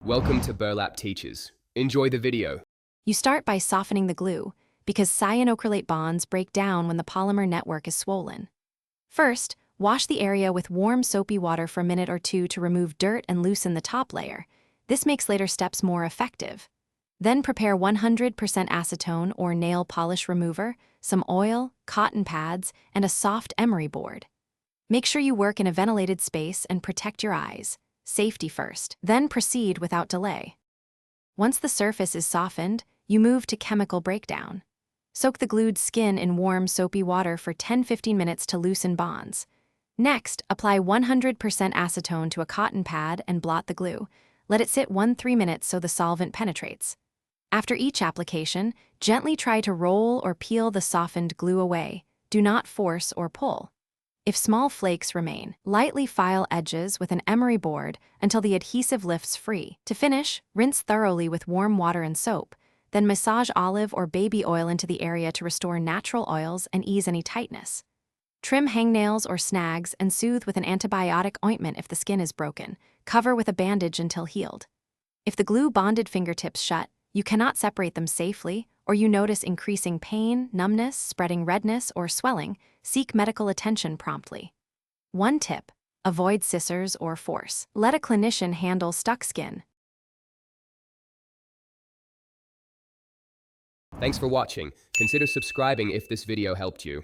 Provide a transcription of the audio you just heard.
Welcome to Burlap Teachers. Enjoy the video. You start by softening the glue, because cyanoacrylate bonds break down when the polymer network is swollen. First, wash the area with warm soapy water for a minute or two to remove dirt and loosen the top layer. This makes later steps more effective. Then prepare 100% acetone or nail polish remover, some oil, cotton pads, and a soft emery board. Make sure you work in a ventilated space and protect your eyes. Safety first, then proceed without delay. Once the surface is softened, you move to chemical breakdown. Soak the glued skin in warm, soapy water for 10-15 minutes to loosen bonds. Next, apply 100% acetone to a cotton pad and blot the glue. Let it sit 1-3 minutes so the solvent penetrates. After each application, gently try to roll or peel the softened glue away. Do not force or pull. If small flakes remain, lightly file edges with an emery board until the adhesive lifts free. To finish, rinse thoroughly with warm water and soap, then massage olive or baby oil into the area to restore natural oils and ease any tightness. Trim hangnails or snags and soothe with an antibiotic ointment if the skin is broken. Cover with a bandage until healed. If the glue bonded fingertips shut, you cannot separate them safely, or you notice increasing pain, numbness, spreading redness, or swelling, seek medical attention promptly. One tip: avoid scissors or force. Let a clinician handle stuck skin. Thanks for watching. Consider subscribing if this video helped you.